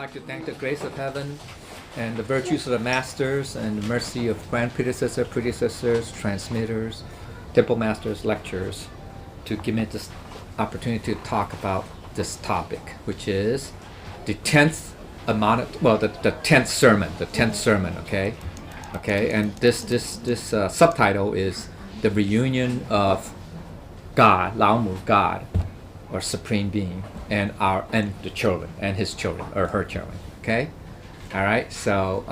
like to thank the grace of heaven and the virtues of the masters and the mercy of grand predecessors, transmitters, temple masters, lecturers, to give me this opportunity to talk about this topic, which is the 10th the 10th sermon, okay? Okay, and this subtitle is the reunion of God, Lao-Mu, God, or Supreme Being, and the children, and his children, or her children, okay? All right, so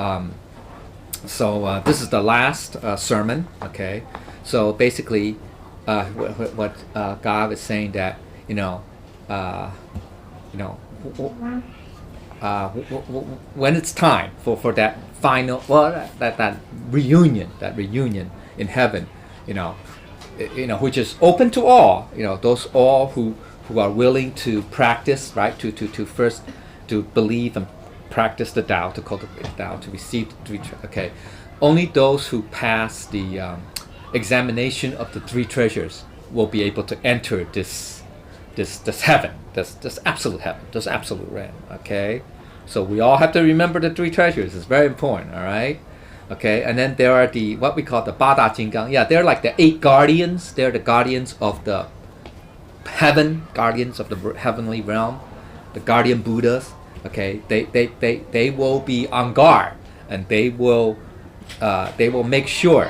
this is the last sermon, okay? So basically, what God is saying that, when it's time for that final, that reunion in heaven, which is open to all, those all who are willing to practice, right, to first to believe and practice the Tao, to cultivate the Tao, to receive the three. Okay, only those who pass the examination of the three treasures will be able to enter this heaven, this absolute heaven, this absolute realm. Okay, so we all have to remember the three treasures. It's very important. All right. Okay, and then there are what we call the Bada Jinggang. Yeah, they're like the 8 guardians. They're the guardians of the heaven, guardians of the heavenly realm, the guardian Buddhas. Okay, they will be on guard, and they will make sure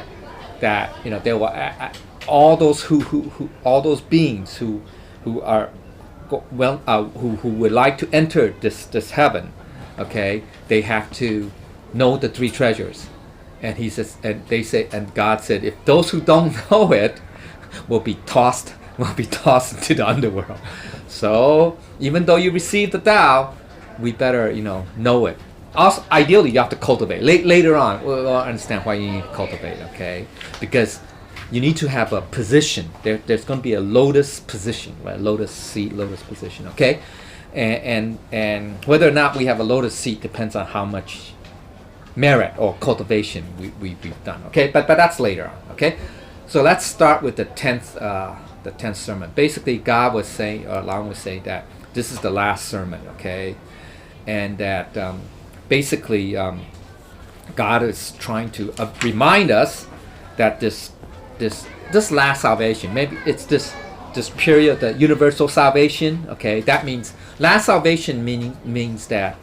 that they will all those all those beings who would like to enter this heaven. Okay, they have to know the three treasures. And he says, and they say, and God said, if those who don't know it will be tossed into the underworld. So even though you receive the Tao, we better know it. Also, ideally, you have to cultivate. Later on, we'll understand why you need to cultivate. Okay, because you need to have a position. There's going to be a lotus position, right? Lotus seat, lotus position. Okay, and whether or not we have a lotus seat depends on how much merit or cultivation we've done. Okay, but that's later on. Okay, so let's start with the 10th sermon. Basically, God was saying, or Lao was saying, that this is the last sermon. Okay, and that basically God is trying to remind us that this last salvation, maybe it's this period, the universal salvation. Okay, that means last salvation means that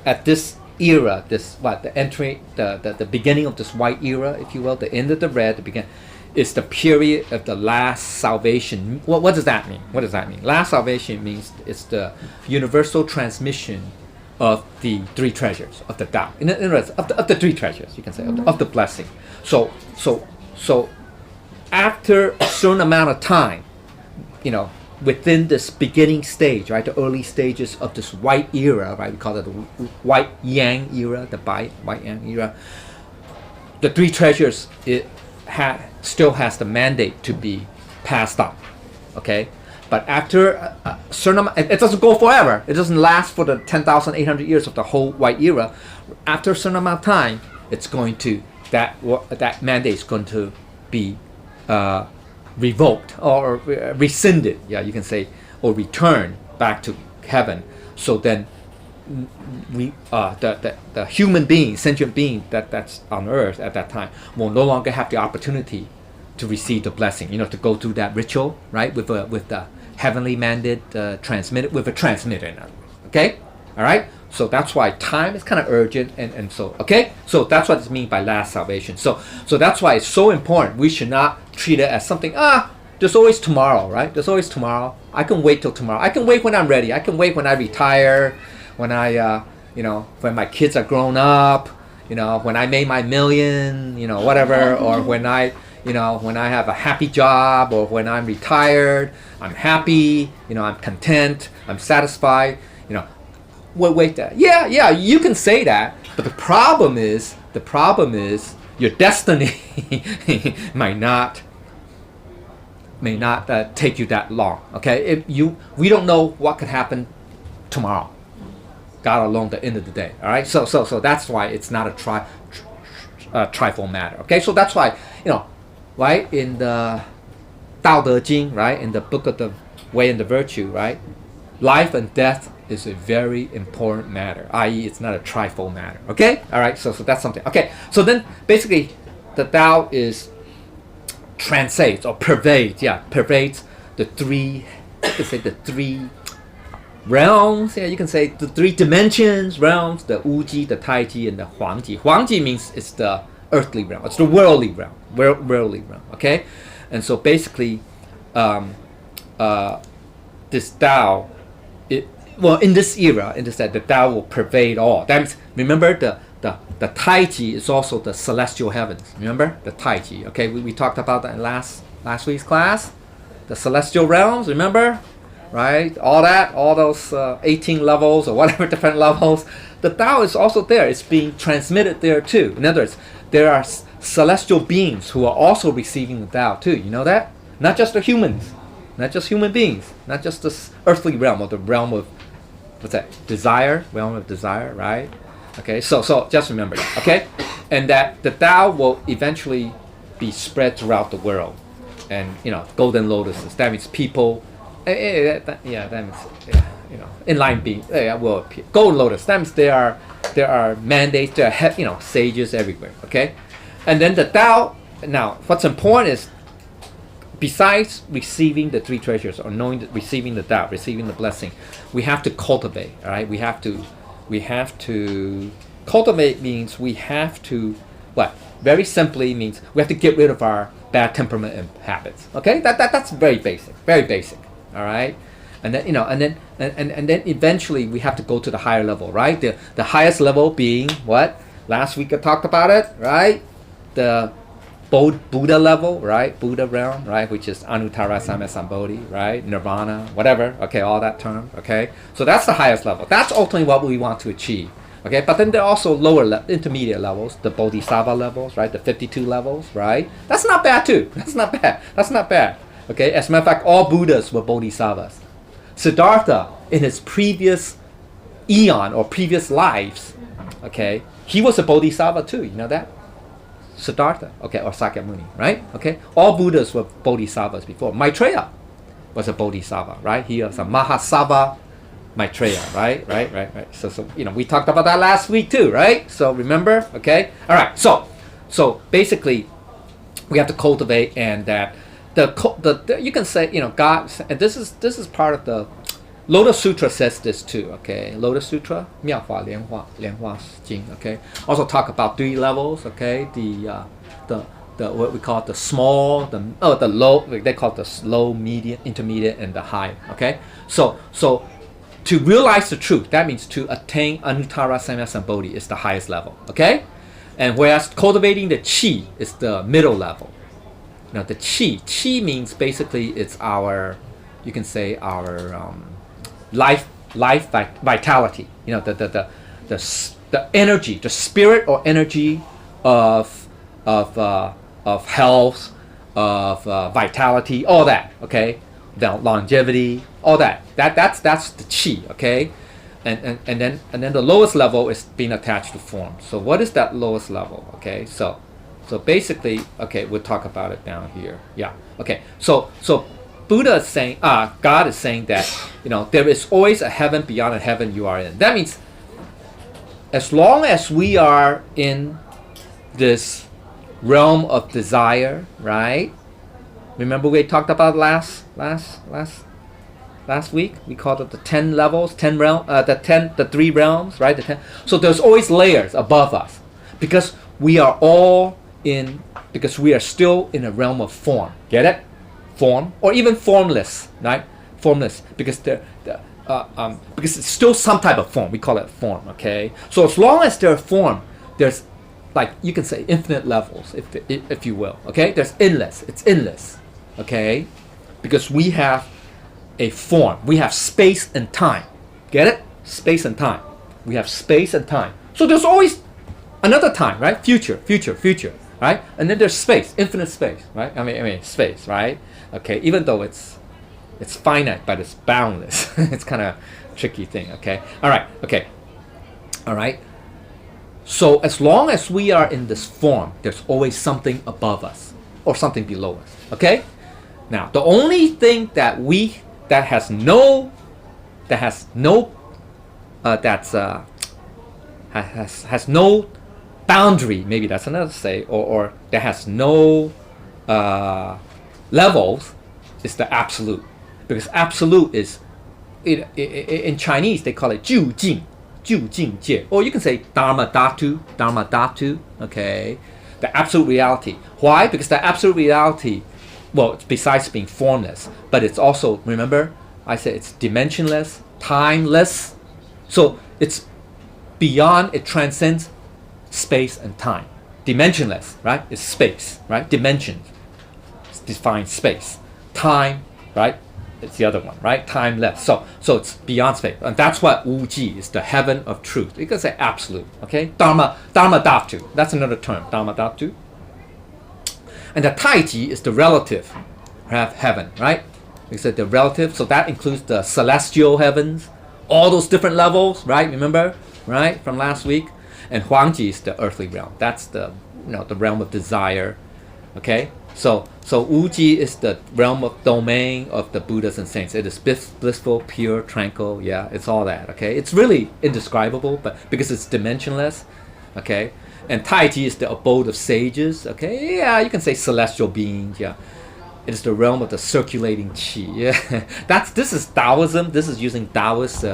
at this era, the beginning of this white era, if you will, the end of the red, the beginning, is the period of the last salvation. What does that mean? What does that mean? Last salvation means it's the universal transmission of the three treasures of the Tao. In other words, of the three treasures, you can say, of the blessing. So after a certain amount of time, within this beginning stage, right, the early stages of this white era, right, we call it the white yang era, the white yang era, the three treasures, still has the mandate to be passed on. Okay, but after a certain amount, it doesn't go forever. It doesn't last for the 10,800 years of the whole white era. After a certain amount of time, it's going to that mandate is going to be revoked or rescinded, yeah, you can say, or returned back to heaven. So then we the human being, sentient being that's on earth at that time will no longer have the opportunity to receive the blessing, to go through that ritual, right, with the heavenly mandate transmitted with a transmitter, in other words. Okay, all right. So that's why time is kind of urgent, and so, okay, so that's what it means by last salvation. So that's why it's so important. We should not treat it as something, there's always tomorrow, right? There's always tomorrow. I can wait till tomorrow. I can wait when I'm ready. I can wait when I retire, when I, when my kids are grown up, when I made my million, whatever, or when I have a happy job, or when I'm retired, I'm happy, I'm content, I'm satisfied, wait that. Yeah, you can say that, but the problem is your destiny may not take you that long. Okay, we don't know what could happen tomorrow. God alone, the end of the day. All right, so that's why it's not a trifle matter. Okay, so that's why right, in the Tao Te Ching, right, in the book of the Way and the Virtue, right, life and death is a very important matter, i.e. it's not a trifle matter. Okay? Alright, so that's something. Okay, so then basically the Tao is transcends or pervades the three, you can say the three realms, you can say the three dimensions, realms, the Wuji, the Taiji, and the Huangji. Huangji means it's the earthly realm, it's the worldly realm, okay? And so basically, this Tao, in this era, the Tao will pervade all. That means, remember the Taiji is also the celestial heavens. Remember the Taiji, okay? We talked about that in last week's class. The celestial realms, remember? Right? All those 18 levels or whatever different levels. The Tao is also there. It's being transmitted there too. In other words, there are celestial beings who are also receiving the Tao too. You know that? Not just the humans. Not just human beings. Not just this earthly realm or the realm of, what's that? Desire. Realm of desire, right? Okay, so just remember that, okay? And that the Tao will eventually be spread throughout the world. And, golden lotuses. That means people... that means enlightened beings will appear. Golden lotus. That means there are mandates. There are sages everywhere. Okay, and then the Tao. Now, what's important is, besides receiving the three treasures or receiving the Tao, receiving the blessing, we have to cultivate. All right, we have to cultivate means we have to what? Very simply means we have to get rid of our bad temperament and habits. Okay, that's very basic. Very basic. All right, and then and then eventually we have to go to the higher level, right? The highest level being what? Last week I talked about it, right? The Buddha level, right? Buddha realm, right? Which is Anuttara Samyasambodhi, right? Nirvana, whatever. Okay, all that term. Okay, so that's the highest level. That's ultimately what we want to achieve. Okay, but then there are also intermediate levels, the Bodhisattva levels, right? The 52 levels, right? That's not bad too. That's not bad. Okay, as a matter of fact, all Buddhas were Bodhisattvas. Siddhartha, in his previous eon or previous lives, okay, he was a Bodhisattva too. You know that? Siddhartha, okay, or Sakyamuni, right? Okay, all Buddhas were Bodhisattvas before. Maitreya was a Bodhisattva, right? He was a Mahasattva Maitreya, right? So we talked about that last week too, right? So remember, okay, all right. So basically, we have to cultivate, and that. The you can say God, and this is part of the Lotus Sutra says this too. Okay, Lotus Sutra, 妙法莲花经. Okay, also talk about three levels. Okay, the what we call it, the small, the low. They call it the low, medium, intermediate, and the high. Okay, so to realize the truth, that means to attain Anuttara Samyasambodhi is the highest level. Okay, and whereas cultivating the chi is the middle level. Now the chi means basically it's our, you can say our life vitality. The energy, the spirit or energy of health, of vitality, all that. Okay, the longevity, all that. That's the chi. Okay, and then the lowest level is being attached to form. So what is that lowest level? Okay, so basically, okay, we'll talk about it down here. Yeah. Okay. So Buddha is saying, God is saying that there is always a heaven beyond a heaven you are in. That means, as long as we are in this realm of desire, right? Remember we talked about last week. We called it the 10 levels, 10 realm, the 3 realms, right? The 10. So there's always layers above us, because we are still in a realm of form. Get it? Form, or even formless, right? Formless, because because it's still some type of form. We call it form. Okay. So as long as there's form, there's, like, you can say infinite levels, if you will. Okay. There's endless. It's endless. Okay. Because we have a form. We have space and time. Get it? Space and time. We have space and time. So there's always another time, right? Future, right? And then there's space, infinite space, right? I mean space, right? Okay, even though it's finite, but it's boundless. It's kind of a tricky thing. Okay, all right. So as long as we are in this form, there's always something above us or something below us. Okay. Now the only thing that has no that has no has no boundary, maybe that's another say, or that has no levels, is the absolute. Because absolute is, in Chinese they call it 究竟, 究竟界, or you can say Dharma Dhatu, okay? The absolute reality. Why? Because the absolute reality, well, besides being formless, but it's also, remember, I said it's dimensionless, timeless. So it's beyond, it transcends space and time. Dimensionless, right? It's space, right? Dimension defines space. Time, right? It's the other one, right? Timeless. So it's beyond space. And that's what Wu Ji is, the heaven of truth. You can say absolute, okay? Dharma Dhatu. That's another term, Dharma Dhatu. And the Taiji is the relative heaven, right? We said the relative, so that includes the celestial heavens, all those different levels, right? Remember, right? From last week. And Huangji is the earthly realm. That's the the realm of desire, okay? So Wuji is the realm of domain of the Buddhas and saints. It is blissful, pure, tranquil. Yeah, it's all that. Okay, it's really indescribable, but because it's dimensionless. Okay, and Taiji is the abode of sages. Okay, yeah, you can say celestial beings. Yeah, it is the realm of the circulating qi. Yeah, this is Taoism. This is using Taoist.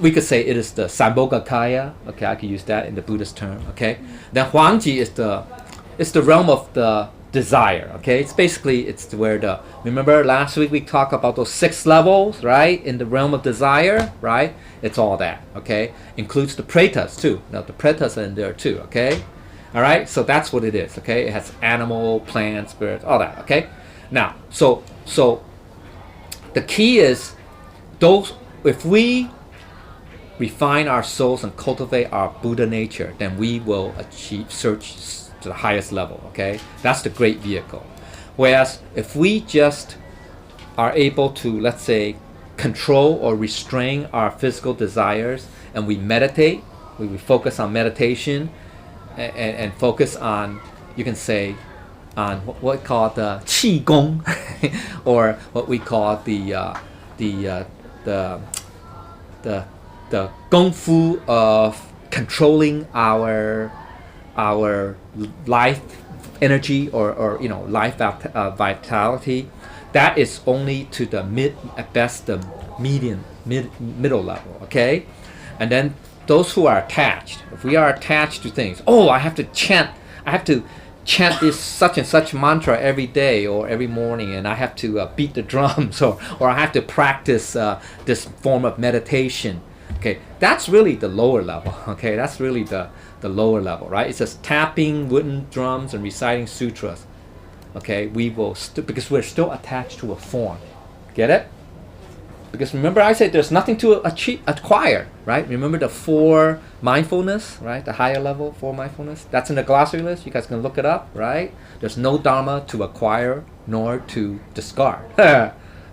We could say it is the Sambhogakaya. Okay, I could use that in the Buddhist term. Okay, then Huangji is the realm of the desire. Okay, it's where remember last week we talked about those 6 levels, right? In the realm of desire, right? It's all that. Okay, includes the pretas too. Now the pretas are in there too. Okay, all right. So that's what it is. Okay, it has animal, plant, spirit, all that. Okay, now so the key is those. If we refine our souls and cultivate our Buddha nature, then we will search to the highest level, okay? That's the great vehicle. Whereas if we just are able to, let's say, control or restrain our physical desires, and we meditate, we focus on meditation, and focus on, you can say, on what we call the qi gong, or what we call the gongfu of controlling our life energy or life vitality. That is only to the at best the middle level. Okay, and then those who are attached. If we are attached to things, I have to chant this such and such mantra every day or every morning, and I have to beat the drums, or I have to practice this form of meditation. Okay, that's really the lower level. Okay, that's really the lower level, right? It's just tapping wooden drums and reciting sutras. Okay, we will because we're still attached to a form. Get it? Because remember I said there's nothing to acquire, right? Remember the 4 mindfulness, right? The higher level 4 mindfulness. That's in the glossary list. You guys can look it up, right? There's no dharma to acquire nor to discard.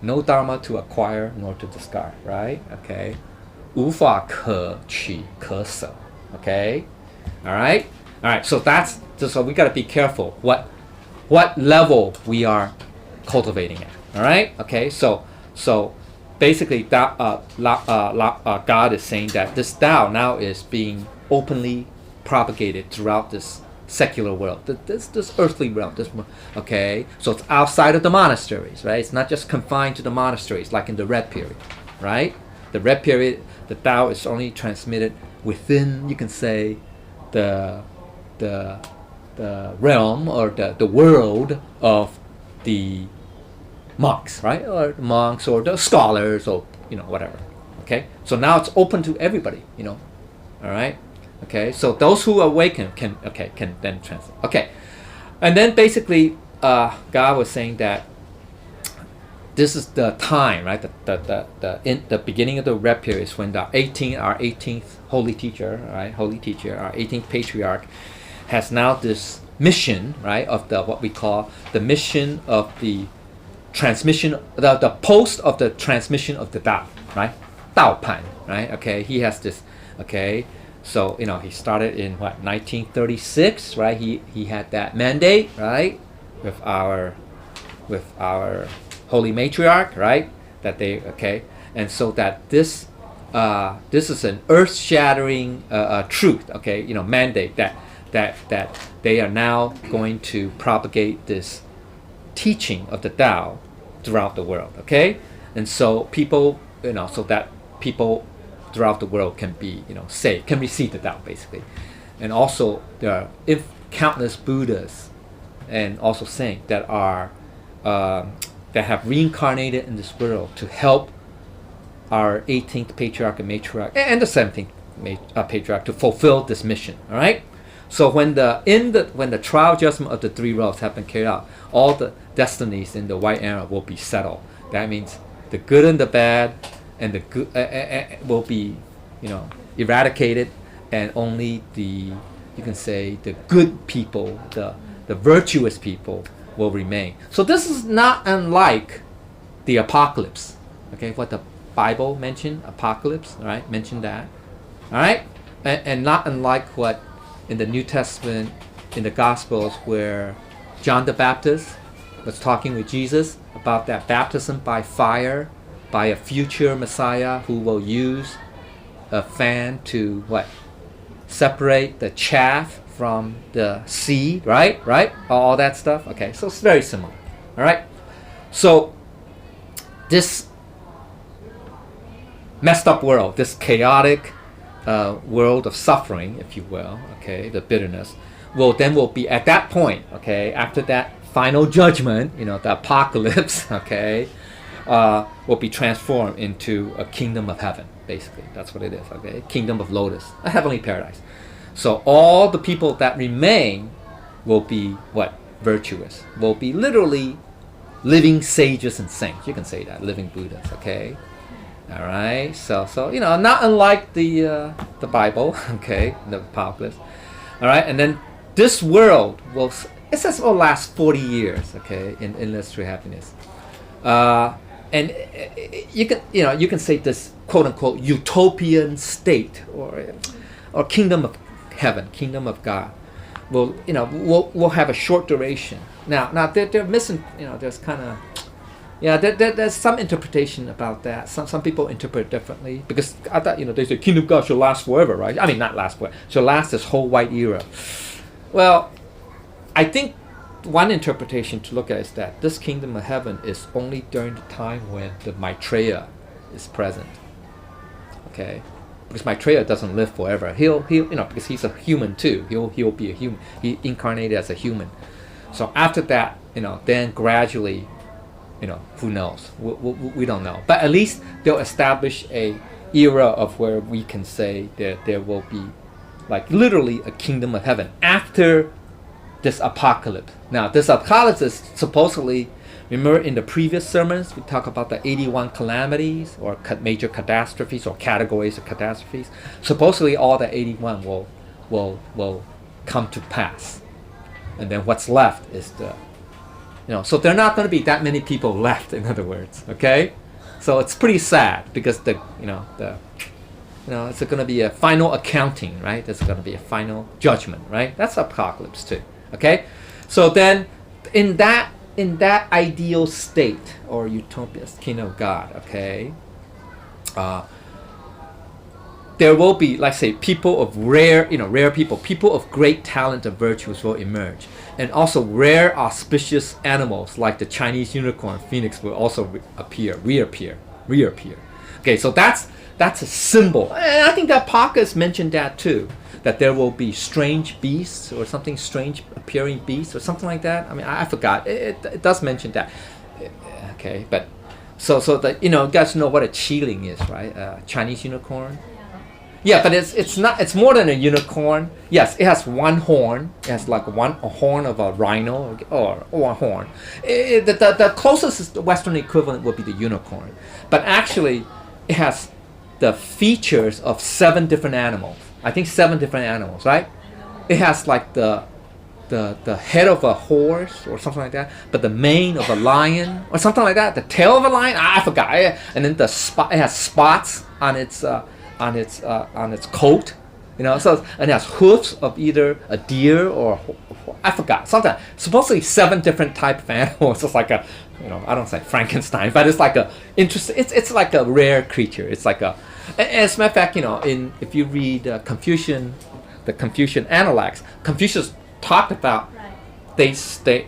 No dharma to acquire nor to discard, right? Okay. 无法可取可舍. Okay. All right. So so we got to be careful what level we are cultivating at. All right. Okay. So basically, God is saying that this Tao now is being openly propagated throughout this secular world, this earthly realm. Okay, so it's outside of the monasteries, right? It's not just confined to the monasteries like in the Red Period, right? The Red Period, the Tao is only transmitted within, you can say, the realm or the world of the monks, right? Or monks or the scholars or whatever. Okay, so now it's open to everybody. All right. Okay, so those who awaken can then translate. Okay, and then basically God was saying that this is the time, right? The beginning of the Red Period is when our 18th holy teacher, right? Holy teacher, our 18th patriarch, has now this mission, right? Of what we call the mission of the transmission, the post of the transmission of the Tao, right? Tao Pan, right? Okay, he has this. Okay, so he started in 1936, right? He had that mandate, right? With our holy matriarch, right? That they and so that this is an earth-shattering truth, okay, mandate that they are now going to propagate this teaching of the Tao throughout the world, okay, and so people, so that people throughout the world can be, saved, can receive the Tao basically, and also there are countless Buddhas and also saints that are that have reincarnated in this world to help our 18th patriarch and matriarch and the 17th patriarch to fulfill this mission. All right. So when the trial judgment of the three realms have been carried out, all the destinies in the white era will be settled. That means the good and the bad, and the good will be, eradicated, and only the good people, the virtuous people will remain. So this is not unlike the apocalypse. Okay, what the Bible mentioned, apocalypse, all right, mentioned that, all right, and not unlike what in the New Testament, in the Gospels, where John the Baptist was talking with Jesus about that baptism by fire, by a future Messiah who will use a fan to separate the chaff from the seed, right? All that stuff. Okay, so it's very similar. All right, so this messed up world, this chaotic world of suffering, if you will, okay, the bitterness, will be at that point, okay, after that final judgment, the apocalypse, okay, will be transformed into a kingdom of heaven, basically. That's what it is, okay, kingdom of lotus, a heavenly paradise. So all the people that remain will be virtuous, will be literally living sages and saints. You can say that, living Buddhas, okay. All right, so not unlike the Bible, okay, the apocalypse. All right, and then this world will last 40 years, okay, in endless true happiness. And you can say this quote unquote utopian state or kingdom of heaven, kingdom of God will have a short duration. Now they're missing, there's kind of there's some interpretation about that. Some people interpret differently, because I thought they say kingdom of God shall last forever, right? I mean, not last forever, shall last this whole white era. Well, I think one interpretation to look at is that this kingdom of heaven is only during the time when the Maitreya is present. Okay, because Maitreya doesn't live forever. He'll because he's a human too. He'll be a human. He incarnated as a human. So after that, then gradually, who knows? We don't know. But at least they'll establish a era of where we can say that there will be, literally a kingdom of heaven after this apocalypse. Now, this apocalypse is supposedly, remember in the previous sermons, we talk about the 81 calamities or major catastrophes or categories of catastrophes. Supposedly all the 81 will come to pass. And then what's left is so there are not going to be that many people left, in other words, okay? So it's pretty sad, because it's going to be a final accounting, right? There's going to be a final judgment, right? That's apocalypse too, okay? So then in that ideal state or utopia, kingdom of God, okay, there will be, say, people of rare people of great talent and virtues will emerge. And also rare auspicious animals like the Chinese unicorn phoenix will also reappear. Okay, so that's a symbol. And I think that Paka mentioned that too, that there will be strange beasts or something, strange appearing beasts or something like that. I mean, I forgot. It does mention that. Okay, but so that you guys know what a qiling is, right? Chinese unicorn. Yeah, but it's not. It's more than a unicorn. Yes, it has one horn. It has a horn of a rhino or a horn. The closest Western equivalent would be the unicorn. But actually, it has the features of 7 different animals. I think 7 different animals, right? It has the head of a horse or something like that, but the mane of a lion or something like that. The tail of a lion. I forgot. And then it has spots on its coat, You know, so and it has hoofs of either a deer or I forgot something. Supposedly 7 different type of animals. It's like a, you know, I don't say Frankenstein, but it's like a interesting. It's like a rare creature. It's like a, and as a matter of fact, you know, if you read Confucian, the Confucian Analects, Confucius talked about. They say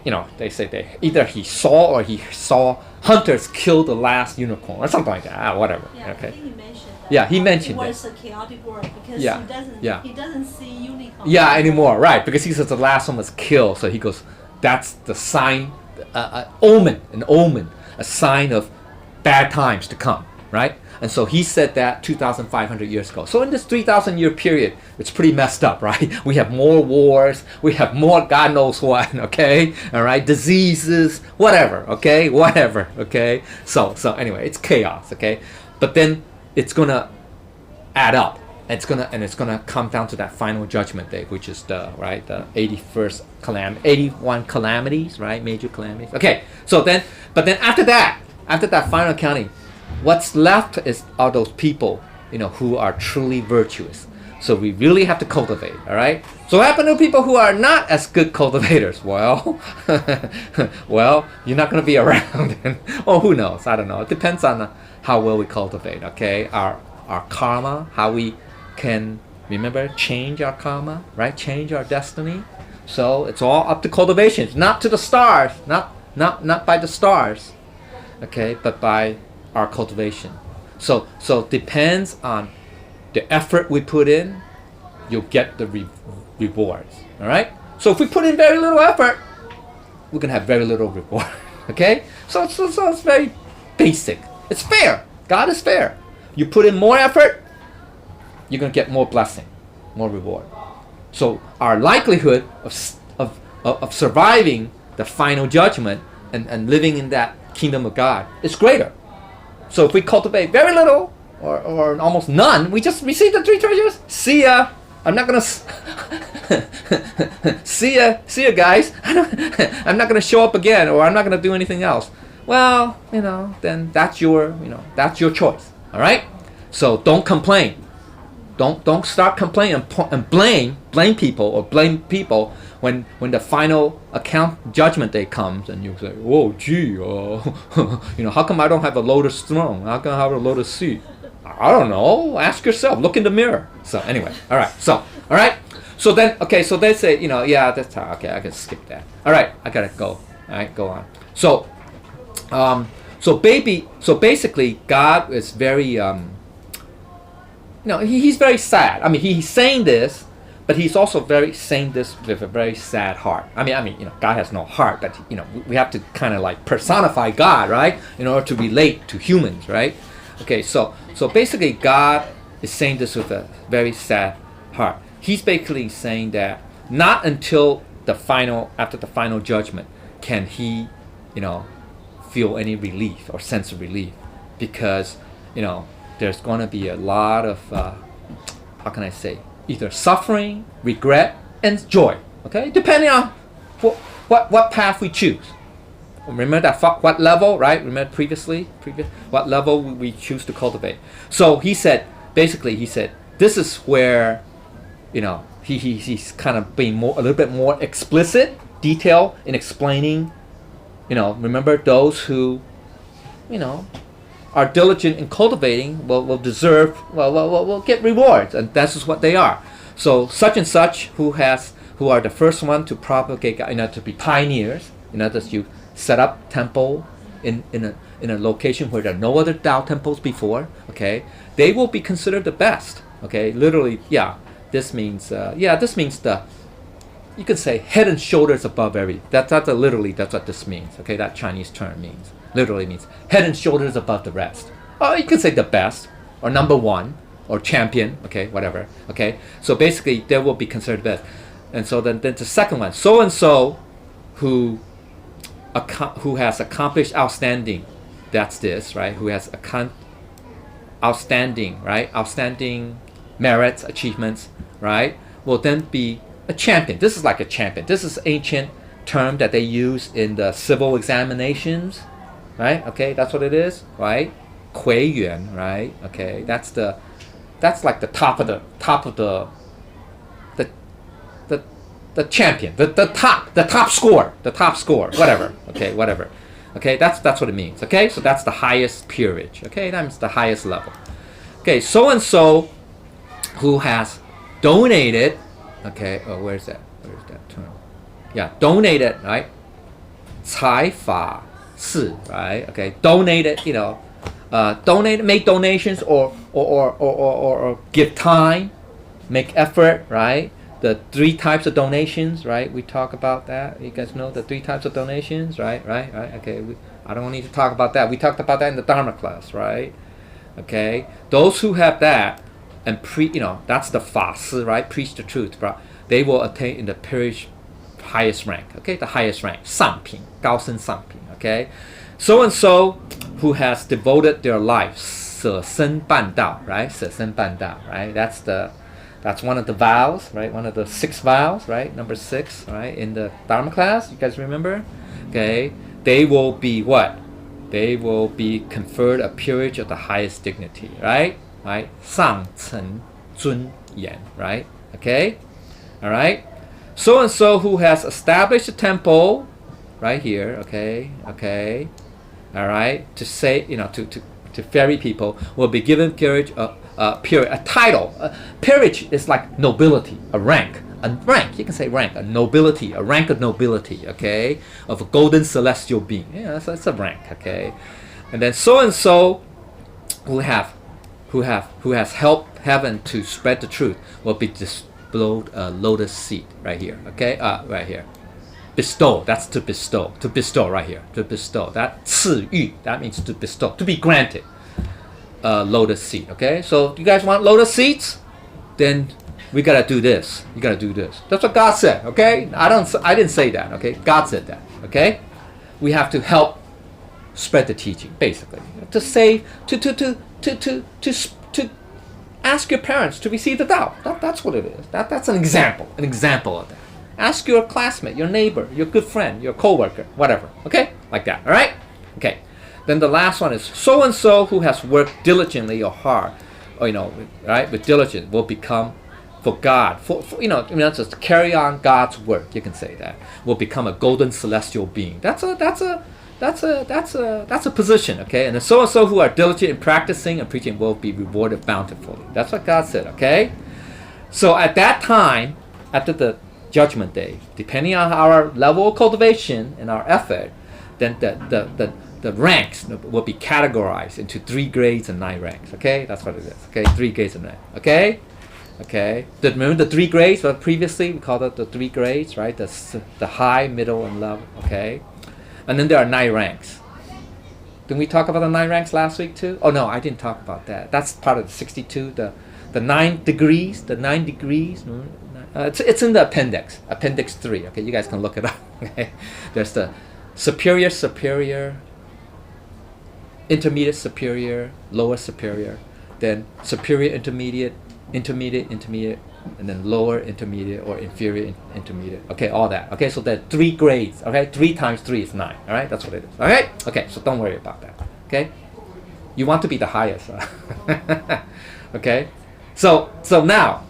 either he saw or he saw hunters kill the last unicorn or something like that. Whatever. Yeah, okay. I think he mentioned that. Yeah, he mentioned it. It was a chaotic word because he doesn't see unicorns. Yeah, anymore, right? Because he says the last one was killed, so he goes, that's the sign, an omen, a sign of bad times to come, right? And so he said that 2,500 years ago. So in this 3,000 year period, it's pretty messed up, right? We have more wars, we have more God knows what, okay? All right, diseases, whatever, okay? Whatever, okay? So anyway, it's chaos, okay? But then it's gonna add up. It's gonna come down to that final judgment day, which is the 81 calamities, right? Major calamities. Okay, so then, but then after that final accounting, what's left are those people, you know, who are truly virtuous. So we really have to cultivate, all right? So what happened to people who are not as good cultivators? Well, you're not going to be around. Or who knows? I don't know. It depends on how well we cultivate, okay? Our karma, how we can, remember, change our karma, right? Change our destiny. So it's all up to cultivation. It's not to the stars, not by the stars, okay? But by our cultivation. So depends on the effort we put in, you'll get the rewards. All right. So if we put in very little effort, we're gonna have very little reward. Okay. So it's very basic. It's fair. God is fair. You put in more effort, you're gonna get more blessing, more reward. So our likelihood of surviving the final judgment and living in that kingdom of God is greater. So if we cultivate very little or almost none, we just receive the 3 treasures. See ya. I'm not gonna see ya guys. I'm not gonna show up again, or I'm not gonna do anything else. Well, you know, then that's your choice. All right. So don't complain. Don't start complaining and blame people when the final account judgment day comes, and you say, "Oh, gee, you know, how come I don't have a lotus throne? How come I have a lotus seat?" I don't know. Ask yourself. Look in the mirror. So anyway, all right. So So then, okay. So they say, you know, yeah, that's okay. I can skip that. All right, I gotta go. All right, go on. So, so basically, God is very, he's very sad. I mean, he's saying this, but he's also saying this with a very sad heart. I mean, you know, God has no heart, but you know, we have to kind of like personify God, right, in order to relate to humans, right? Okay, so basically, God is saying this with a very sad heart. He's basically saying that not until after the final judgment, can he, you know, feel any relief or sense of relief, because, you know, there's going to be a lot of, how can I say, either suffering, regret, and joy. Okay, depending on what path we choose. Remember that what level, right? Remember previous what level we choose to cultivate. So he said, this is where, you know, he's kind of being a little bit more explicit, detailed in explaining. You know, remember those who, you know, are diligent in cultivating will get rewards, and that's just what they are. So such and such who are the first one to propagate, you know, to be pioneers. In other words, you set up temple in a location where there are no other Tao temples before. Okay, they will be considered the best. Okay, literally, yeah. This means you could say head and shoulders above every. That's literally what this means. Okay, that Chinese term means. Literally means head and shoulders above the rest. Or you could say the best, or number one, or champion. Okay, whatever. Okay, so basically they will be considered best. And so then the second one, so and so, who has accomplished outstanding. That's this, right? Who has outstanding, right? Outstanding merits, achievements, right? Will then be a champion. This is like a champion. This is ancient term that they use in the civil examinations, right? Okay, that's what it is, right? 魁元, right? Okay, that's like the top of the the champion, the top scorer, whatever. Okay, whatever. Okay, that's what it means. Okay, so that's the highest peerage. Okay, that means the highest level. Okay, so and so who has donated. Okay, oh, where's that term? Yeah, donated, right? 财法事, right? Okay, donated, donate, make donations or give time, make effort, right? The 3 types of donations, right? We talk about that. You guys know the 3 types of donations, right? Okay, I don't need to talk about that. We talked about that in the Dharma class, right? Okay, those who have that and that's the 法师, right? Preach the truth, bro. They will attain in the peerage highest rank. Okay, the highest rank, 上品, 高僧上品. Okay, so and so who has devoted their life, 舍身办道, right? 舍身办道, right? That's one of the vows, right? One of the 6 vows, right? Number 6, right? In the Dharma class, you guys remember? Okay, they will be what? They will be conferred a peerage of the highest dignity, right? Right? 上层尊严, right? Okay, all right. So and so who has established a temple, right here. Okay, all right. To say, to ferry people will be given peerage. A title. Peerage is like nobility, a rank. You can say rank, a nobility, a rank of nobility, okay, of a golden celestial being. Yeah, that's a rank, okay. And then so and so who has helped heaven to spread the truth will be bestowed a lotus seat right here, okay, right here. Bestow, that's to bestow right here, to bestow. That 赐予, that means to bestow, to be granted. Lotus seat, okay? So you guys want lotus seats? Then we gotta do this. You gotta do this. That's what God said, okay? I didn't say that, okay? God said that, okay? We have to help spread the teaching, basically. To say, to ask your parents to receive the Tao. That's what it is. That's an example of that. Ask your classmate, your neighbor, your good friend, your coworker, whatever, okay? Like that, all right? Okay. Then the last one is so and so who has worked diligently or hard, or right, with diligence will become for God, just to carry on God's work. You can say that will become a golden celestial being. That's a position, okay. And the so and so who are diligent in practicing and preaching will be rewarded bountifully. That's what God said, okay. So at that time, after the judgment day, depending on our level of cultivation and our effort, then the ranks will be categorized into 3 grades and 9 ranks. Okay, that's what it is. Okay, 3 grades and 9. Okay. Remember the 3 grades? Well, previously we called it the 3 grades, right? The high, middle, and low. Okay, and then there are 9 ranks. Didn't we talk about the 9 ranks last week too? Oh no, I didn't talk about that. That's part of the 62. The 9 degrees. The 9 degrees. It's in the appendix. Appendix 3. Okay, you guys can look it up. Okay, there's the superior. Intermediate, superior, lower, superior, then superior, intermediate, and then lower, intermediate, or inferior, intermediate. Okay, all that. Okay, so there are 3 grades. Okay, 3 times 3 is 9. All right, that's what it is. All right. Okay, so don't worry about that. Okay, you want to be the highest. Okay, so now,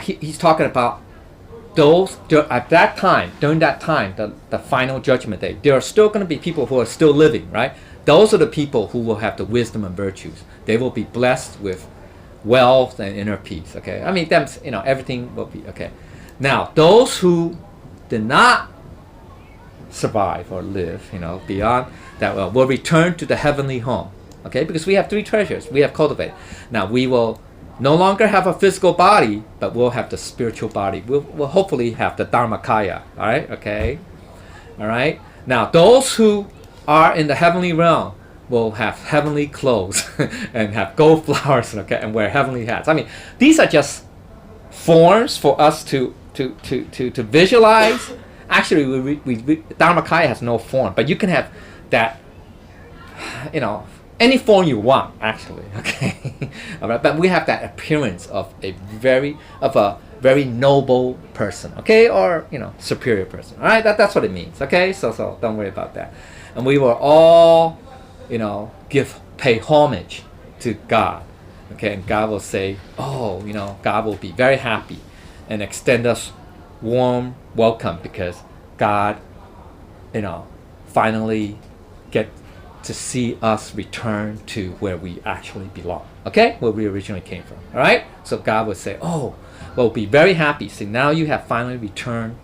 he's talking about those at that time, during that time, the final judgment day, there are still going to be people who are still living, right? Those are the people who will have the wisdom and virtues. They will be blessed with wealth and inner peace. Okay, I mean, them, everything will be okay. Now, those who did not survive or live, beyond that, will return to the heavenly home. Okay, because we have 3 treasures we have cultivated. Now we will no longer have a physical body, but we'll have the spiritual body. We'll hopefully have the Dharmakaya. All right, okay, all right. Now those who are in the heavenly realm will have heavenly clothes and have gold flowers, okay, and wear heavenly hats. I mean, these are just forms for us to visualize. Actually, Dharmakaya has no form, but you can have that, any form you want, actually, okay. All right, but we have that appearance of a very noble person, okay, or superior person. All right, that's what it means, okay. So don't worry about that. And we will all, pay homage to God, okay. And God will say, oh, God will be very happy, and extend us warm welcome because God, finally get to see us return to where we actually belong. Okay? Where we originally came from. All right? So God would say, oh, we'll be very happy. See, now you have finally returned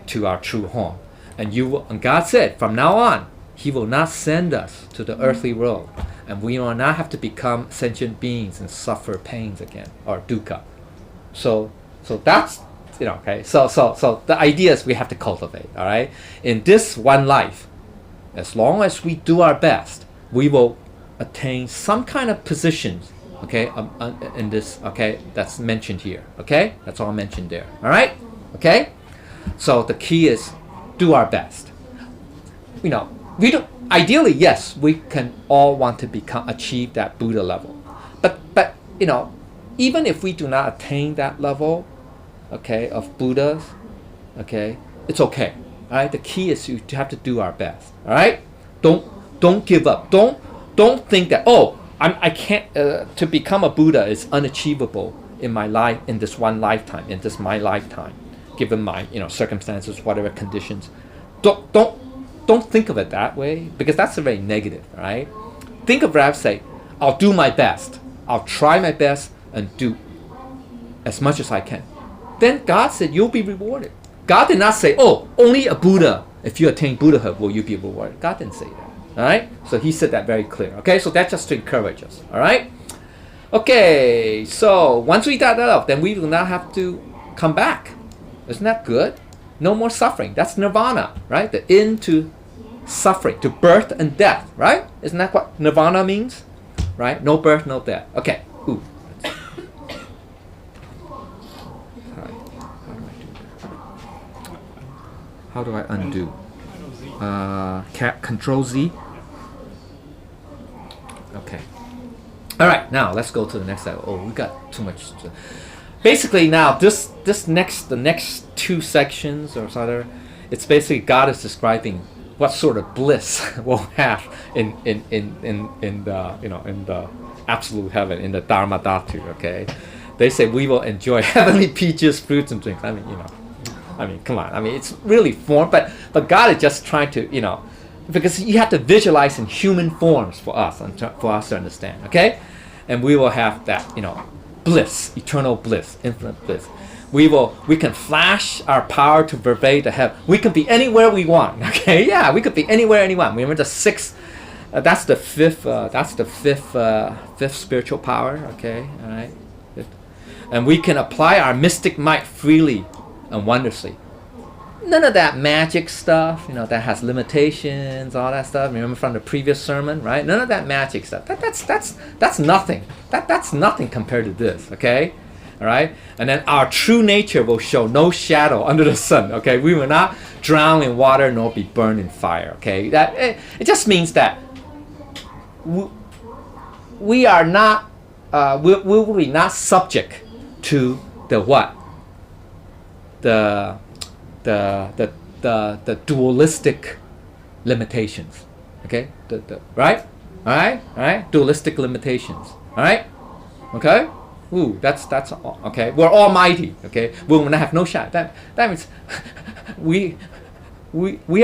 to our true home. And God said, from now on, He will not send us to the earthly world. And we will not have to become sentient beings and suffer pains again, or dukkha. So that's, okay. So the idea is we have to cultivate, all right? In this one life, as long as we do our best, we will attain some kind of positions, okay, in this, okay, that's mentioned here, okay? That's all mentioned there, all right? Okay? So the key is do our best. We don't, ideally, yes, we can all want to achieve that Buddha level. But even if we do not attain that level, okay, of Buddhas, okay, it's okay. All right, the key is you have to do our best. All right, don't give up. Don't think that I can't. To become a Buddha is unachievable in my life, in this one lifetime, in this my lifetime, given my circumstances, whatever conditions. Don't think of it that way, because that's a very negative. Right? Think of it as say, I'll do my best. I'll try my best and do as much as I can. Then God said you'll be rewarded. God did not say, only a Buddha, if you attain Buddhahood, will you be rewarded. God didn't say that. All right? So He said that very clear. Okay? So that's just to encourage us. All right? Okay. So once we got that up, then we will not have to come back. Isn't that good? No more suffering. That's nirvana, right? The end to suffering, to birth and death, right? Isn't that what nirvana means? Right? No birth, no death. Okay. Ooh. How do I undo? Control Z. Okay. All right. Now let's go to the next level. Oh, we got too much. Basically, now the next two sections or something, it's basically God is describing what sort of bliss we'll have in the absolute heaven, in the Dharma Dhatu. Okay. They say we will enjoy heavenly peaches, fruits, and drinks. I mean, come on. I mean, it's really form, but God is just trying to, because you have to visualize in human forms for us to understand, okay? And we will have that, bliss, eternal bliss, infinite bliss. We can flash our power to pervade the heaven. We can be anywhere we want, okay? Yeah, we could be anywhere we want. Remember the sixth, that's the fifth spiritual power, okay? All right? And we can apply our mystic might freely and wonderfully. None of that magic stuff, that has limitations, all that stuff. Remember from the previous sermon, right? None of that magic stuff. That's nothing. That's nothing compared to this, okay? All right? And then our true nature will show no shadow under the sun, okay? We will not drown in water nor be burned in fire, okay? That it just means that we are not we will be not subject to the what? The dualistic limitations, okay? Right? All right? Dualistic limitations, all right? Okay? Ooh, that's okay. We're almighty, okay? We will not have no shadow. That means we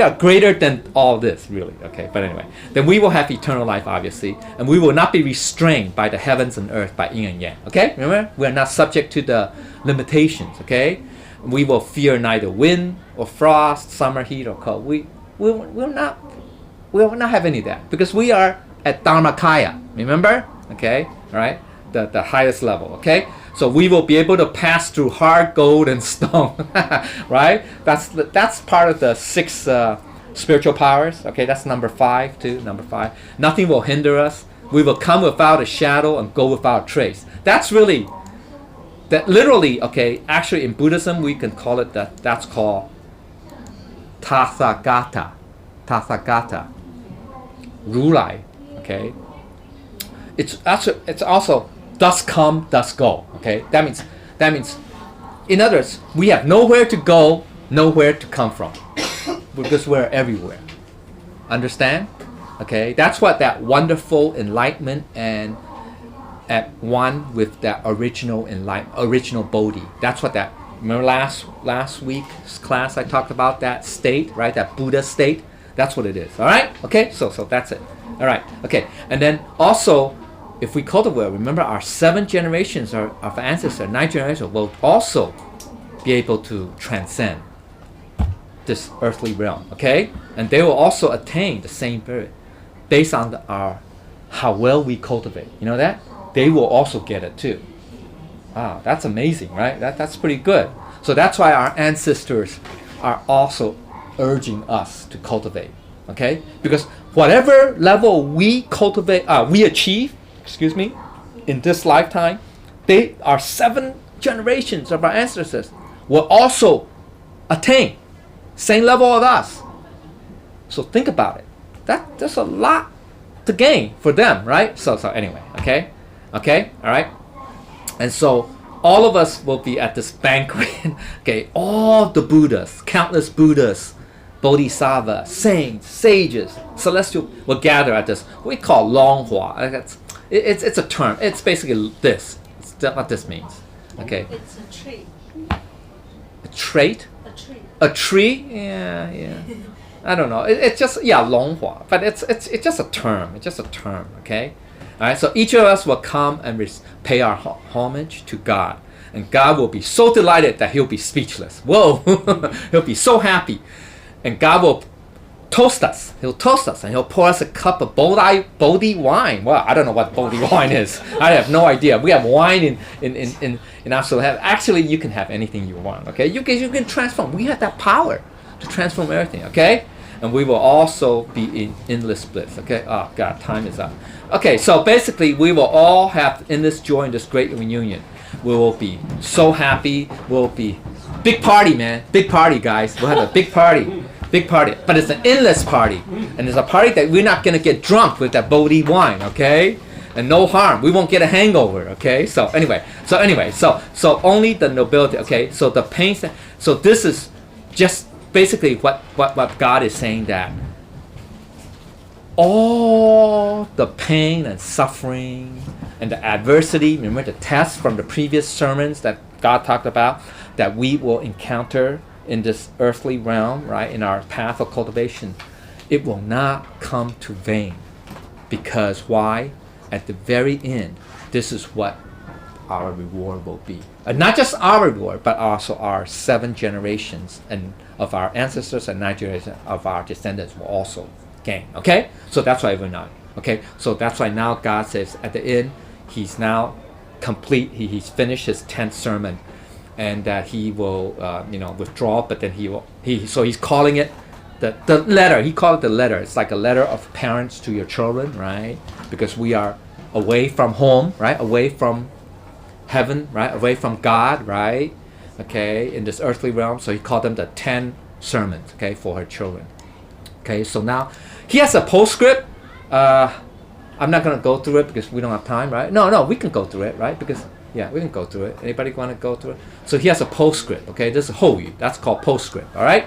are greater than all this, really, okay? But anyway, then we will have eternal life, obviously, and we will not be restrained by the heavens and earth, by yin and yang, okay? Remember? We are not subject to the limitations, okay? We will fear neither wind or frost, summer heat or cold. We will not have any of that, because we are at Dharmakaya, remember? Okay? All right? The highest level, okay? So we will be able to pass through hard gold and stone, right? That's part of the six spiritual powers, okay? That's number 5 too, number 5. Nothing will hinder us. We will come without a shadow and go without trace. That's really, that literally, okay, actually in Buddhism we can call it that's called Tathagata, Rulai, okay? It's also thus come, thus go, okay? That means, in other words, we have nowhere to go, nowhere to come from, because we're everywhere. Understand? Okay, that's what that wonderful enlightenment and at one with that original Bodhi. That's what that, remember last week's class I talked about that state, right? That Buddha state. That's what it is. All right? Okay? So that's it. All right. Okay. And then also, if we cultivate, remember our 7 generations of ancestors, 9 generations will also be able to transcend this earthly realm. Okay? And they will also attain the same spirit based on how well we cultivate. You know that? They will also get it too. Wow, that's amazing, right? That's pretty good. So that's why our ancestors are also urging us to cultivate. Okay? Because whatever level we achieve, in this lifetime, our 7 generations of our ancestors will also attain same level of us. So think about it. There's a lot to gain for them, right? So anyway, okay, all right. And so all of us will be at this banquet. Okay, all the Buddhas, countless Buddhas, Bodhisattvas, saints, sages, celestial will gather at this. We call Longhua. It's a term. It's basically this. It's what this means. Okay. It's a tree. A trait. A tree. A tree. Yeah. I don't know. It's just Longhua, but it's just a term. It's just a term. Okay. All right. So each of us will come and pay our homage to God, and God will be so delighted that He'll be speechless. Whoa! He'll be so happy, and God will toast us. He'll toast us, and He'll pour us a cup of Bodhi wine. Well, I don't know what Bodhi wine is. I have no idea. We have wine in absolute heaven. Actually, you can have anything you want. Okay. You can transform. We have that power to transform everything. Okay. And we will also be in endless bliss. Okay. Oh God, time is up. Okay. So basically, we will all have endless joy in this great reunion. We will be so happy. We'll be big party, man. Big party, guys. We'll have a big party. Big party. But it's an endless party. And it's a party that we're not going to get drunk with that Bodhi wine, okay? And no harm. We won't get a hangover, okay? So anyway, so only the nobility, okay? So the pains, so this is just basically what God is saying, that all the pain and suffering and the adversity, remember the tests from the previous sermons that God talked about, that we will encounter in this earthly realm, right, in our path of cultivation, it will not come to vain. Because why? At the very end, this is what our reward will be. And not just our reward, but also our 7 generations and of our ancestors and 9 generations of our descendants will also gain. Okay? So that's why we're not. Okay? So that's why now God says at the end, He's now complete. He's finished His 10th sermon. And that He will, withdraw. But then so He's calling it the letter. He called it the letter. It's like a letter of parents to your children, right? Because we are away from home, right? Away from heaven, right? Away from God, right? Okay, in this earthly realm. So He called them the 10 sermons, okay, for her children. Okay, so now He has a postscript. I'm not going to go through it because we don't have time, right? No, we can go through it, right? Because we can go through it. Anybody want to go through it? So he has a postscript, okay? This is Hoyu. That's called postscript, all right?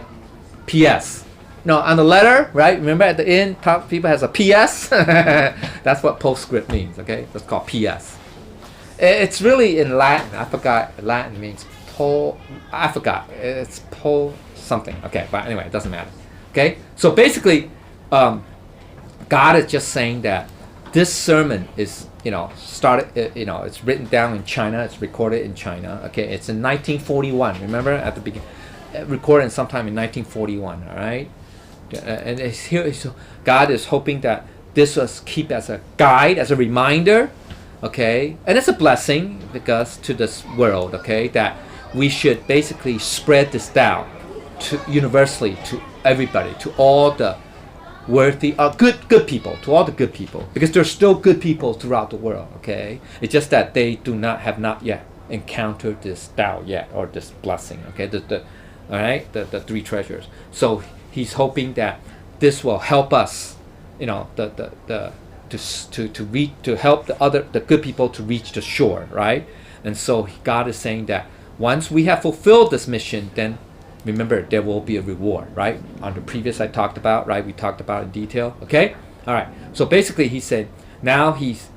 P.S. No, on the letter, right? Remember at the end, top people has a P.S. That's what postscript means, okay? That's called P.S. It's really in Latin. I forgot. Latin means I forgot. It's something. Okay, but anyway, it doesn't matter. Okay? So basically, God is just saying that this sermon is, started, it's written down in China. It's recorded in China. Okay, it's in 1941. Remember at the beginning, recorded sometime in 1941. All right, and it's here. So God is hoping that this was keep as a guide, as a reminder. Okay, and it's a blessing because to this world. Okay, that we should basically spread this down to universally to everybody, to all the worthy, good people, to all the good people, because there's still good people throughout the world. Okay, it's just that they have not yet encountered this Tao yet, or this blessing. Okay, all right, the 3 treasures. So he's hoping that this will help us, to help the good people to reach the shore, right? And so God is saying that once we have fulfilled this mission, then remember, there will be a reward, right? On the previous I talked about, right? We talked about in detail, okay? All right. So basically, he said, now he's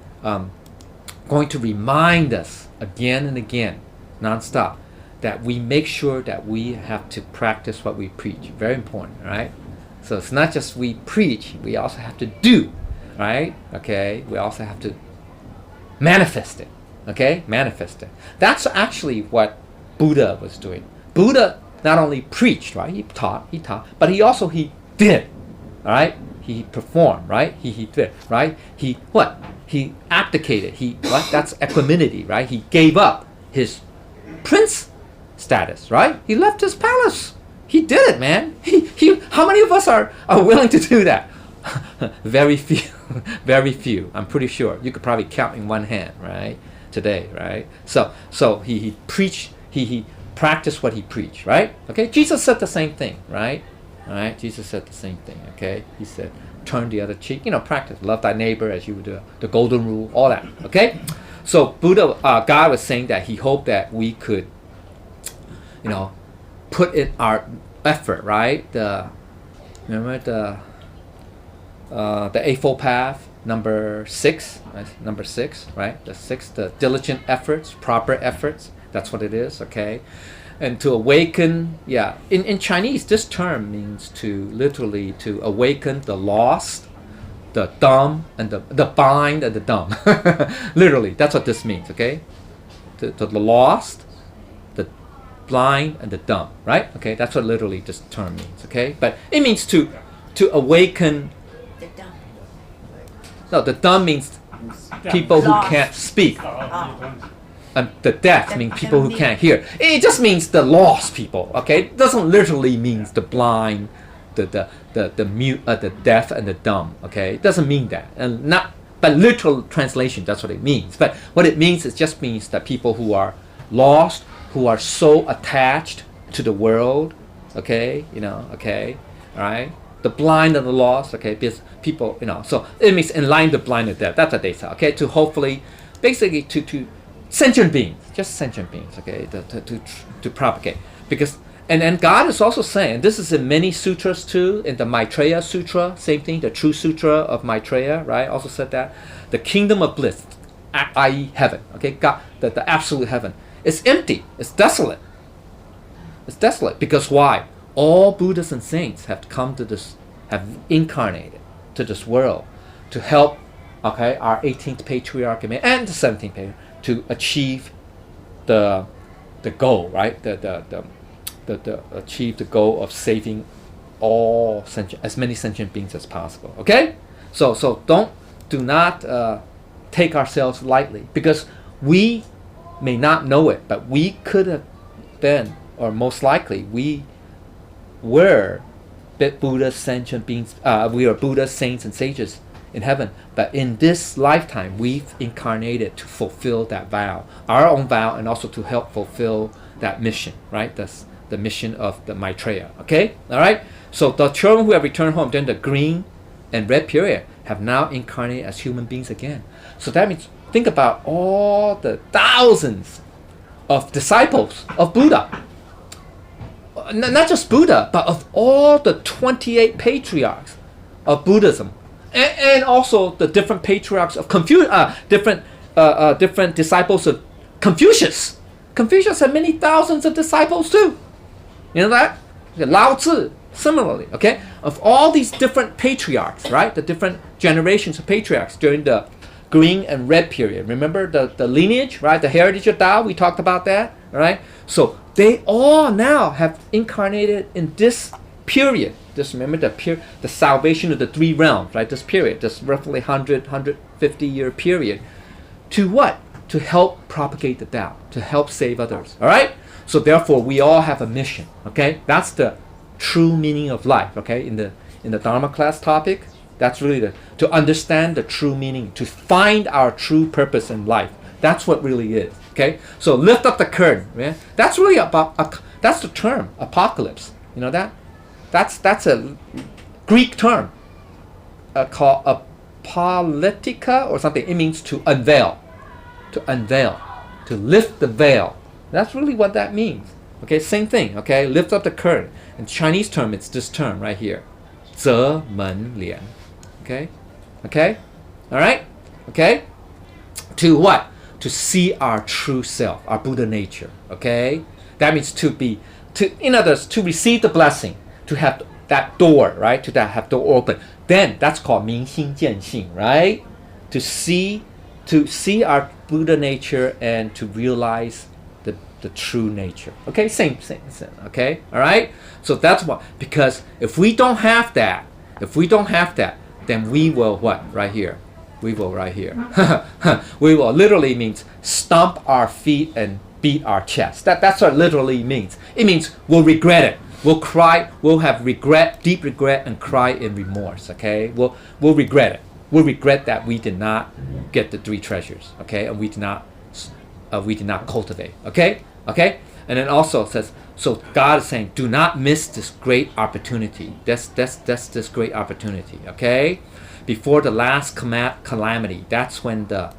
going to remind us again and again, nonstop, that we make sure that we have to practice what we preach. Very important, right? So it's not just we preach, we also have to do, right? Okay, we also have to manifest it, okay? Manifest it. That's actually what Buddha was doing. Buddha not only preached, right? He taught, but he did, all right? He performed, right? He did, right? He abdicated. That's equanimity, right? He gave up his prince status, right? He left his palace. He did it, man. How many of us are willing to do that? Very few. Very few. I'm pretty sure. You could probably count in one hand, right? Today, right? So he preached, he practiced what he preached, right? Okay? Jesus said the same thing, right? All right? Jesus said the same thing, okay? He said, turn the other cheek, practice. Love thy neighbor as you would do. The golden rule, all that, okay? So God was saying that he hoped that we could, put in our effort, right? Remember the Eightfold Path, number 6, right? Number 6, right? The diligent efforts, proper efforts. That's what it is, okay? And to awaken, in Chinese, this term means literally to awaken the lost, the dumb, and the blind and the dumb. Literally, that's what this means, okay? To the lost, the blind, and the dumb, right? Okay, that's what literally this term means, okay? But it means to awaken. The dumb. No, the dumb means people who can't speak. The deaf means people who can't hear. It just means the lost people. Okay, it doesn't literally means the blind, the mute, the deaf, and the dumb. Okay, it doesn't mean that, and not. But literal translation, that's what it means. But what it means, it just means that people who are lost, who are so attached to the world. Okay, Okay, all right. The blind and the lost. Okay, because people, So it means enlighten the blind and deaf. That's what they say. Okay, to hopefully, basically to sentient beings, just sentient beings, okay, to propagate. Because and then God is also saying, this is in many sutras too, in the Maitreya Sutra, same thing, the true sutra of Maitreya, right? Also said that the kingdom of bliss, i.e. heaven, okay, God, the absolute heaven, is empty, it's desolate. It's desolate because why? All Buddhas and saints have come to this, have incarnated to this world to help, okay, our 18th patriarch and the 17th patriarch to achieve the goal, right? The achieve the goal of saving all as many sentient beings as possible. Okay, so do not take ourselves lightly, because we may not know it, but we could have been, or most likely we were Buddha sentient beings. We are Buddha saints and sages in heaven, but in this lifetime we've incarnated to fulfill that vow, our own vow, and also to help fulfill that mission, right? That's the mission of the Maitreya. Okay, all right. So the children who have returned home during the green and red period have now incarnated as human beings again. So that means, think about all the thousands of disciples of Buddha, not just Buddha, but of all the 28 patriarchs of Buddhism, and also the different patriarchs of different disciples of Confucius. Confucius had many thousands of disciples too. You know that? Lao-Tzu, similarly, okay? Of all these different patriarchs, right? The different generations of patriarchs during the green and red period. Remember the lineage, right? The heritage of Tao, we talked about that, right? So they all now have incarnated in this period. Just remember the salvation of the 3 realms, right? This period, this roughly 150 year period. To what? To help propagate the Tao, to help save others, all right? So therefore, we all have a mission, okay? That's the true meaning of life, okay? In the Dharma class topic, that's really to understand the true meaning, to find our true purpose in life. That's what really is, okay? So lift up the curtain, man. That's really about, that's the term, apocalypse. You know that? That's a Greek term called apoletica or something. It means to unveil, to lift the veil. That's really what that means. Okay, same thing. Okay, lift up the curtain. In Chinese term, it's this term right here, 遮门帘. Okay, all right. Okay, to what? to see our true self, our Buddha nature. Okay, that means in others to receive the blessing, to have that door, right? To that have door open. Then that's called 明心见性, right? To see our Buddha nature and to realize the true nature. Okay, same. Okay, all right. So that's what, because if we don't have that, then we will what? Right here. We will right here. We will literally means stomp our feet and beat our chest. That's what literally means. It means we'll regret it. We'll cry. We'll have regret, deep regret, and cry in remorse. Okay. We'll regret it. We'll regret that we did not get the 3 treasures. Okay, and we did not cultivate. Okay. And then also it says, so God is saying, do not miss this great opportunity. That's this great opportunity. Okay. Before the last calamity, that's when the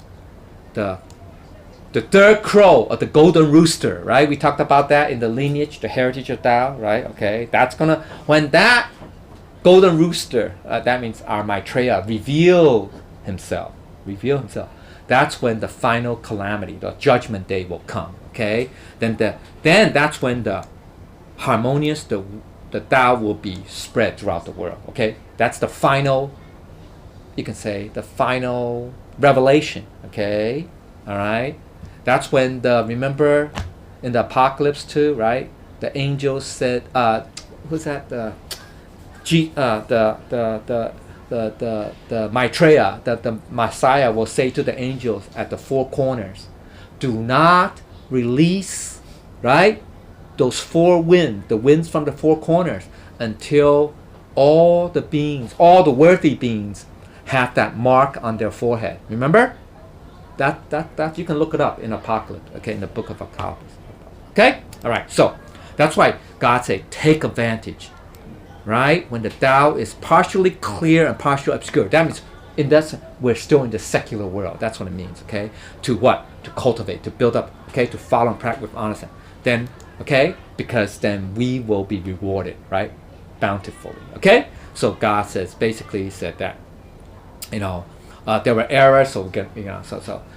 third crow of the golden rooster, right? We talked about that in the lineage, the heritage of Tao, right? Okay, when that golden rooster, that means our Maitreya, reveal himself. That's when the final calamity, the judgment day will come. Okay, then that's when the harmonious, the Tao will be spread throughout the world. Okay, that's the final. You can say the final revelation. Okay, all right. That's when remember in the apocalypse too, right? The angels said, who's that? The Maitreya, the Messiah will say to the angels at the 4 corners, do not release, right? Those 4 winds, the winds from the 4 corners, until all the worthy beings have that mark on their forehead. Remember? That you can look it up in Apocalypse, okay, in the book of Apocalypse. Okay? Alright, so that's why God said take advantage. Right? When the Tao is partially clear and partially obscure. That means in that we're still in the secular world. That's what it means, okay? To what? To cultivate, to build up, okay, to follow and practice with honesty. Then, okay, because then we will be rewarded, right? Bountifully. Okay? So God basically said that, there were errors, so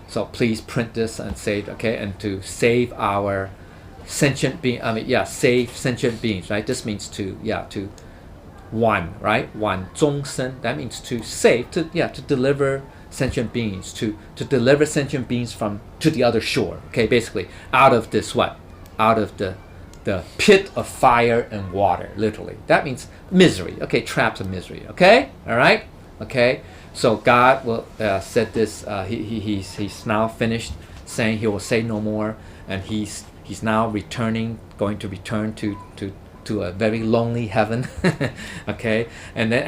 so please print this and save, okay, and to save our sentient being, save sentient beings, right? This means to one, right? One 终身, that means to save, to deliver sentient beings, to deliver sentient beings to the other shore, okay, basically out of this out of the pit of fire and water, literally. That means misery, okay, traps of misery, okay, all right, okay. So God will said this. He's now finished saying he will say no more, and he's now going to return to a very lonely heaven. Okay, and then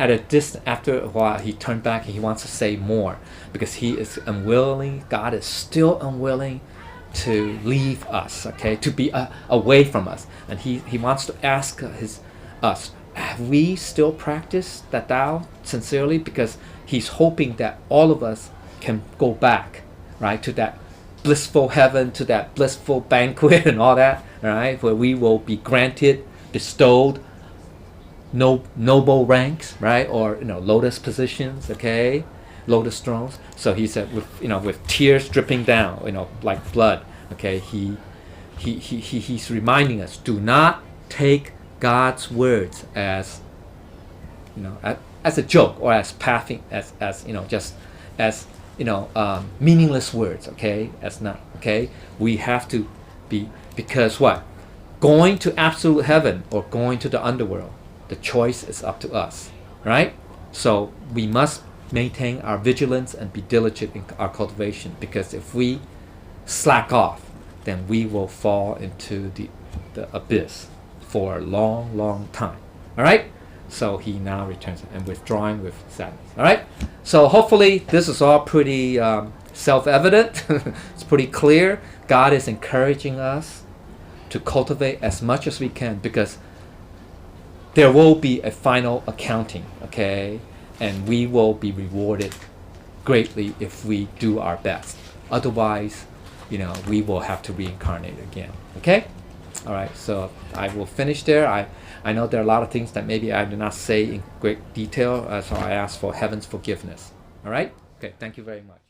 after a while he turned back and he wants to say more, because he is unwilling. God is still unwilling to leave us, okay, to be away from us, and he wants to ask us, have we still practiced that Tao sincerely? Because he's hoping that all of us can go back, right, to that blissful heaven, to that blissful banquet and all that, right, where we will be bestowed noble ranks, right, or lotus positions, okay, lotus thrones. So he said, with tears dripping down, like blood, okay, he's reminding us, do not take God's words as a joke, or as meaningless words, okay, we have to be, because what, going to absolute heaven or going to the underworld, the choice is up to us, right? So we must maintain our vigilance and be diligent in our cultivation, because if we slack off, then we will fall into the abyss for a long time. All right, so he now returns and withdrawing with sadness. All right, so hopefully this is all pretty self-evident. It's pretty clear. God is encouraging us to cultivate as much as we can, because there will be a final accounting, okay, and we will be rewarded greatly if we do our best. Otherwise, we will have to reincarnate again. Okay. All right, so I will finish there. I know there are a lot of things that maybe I did not say in great detail, so I ask for heaven's forgiveness. All right? Okay, thank you very much.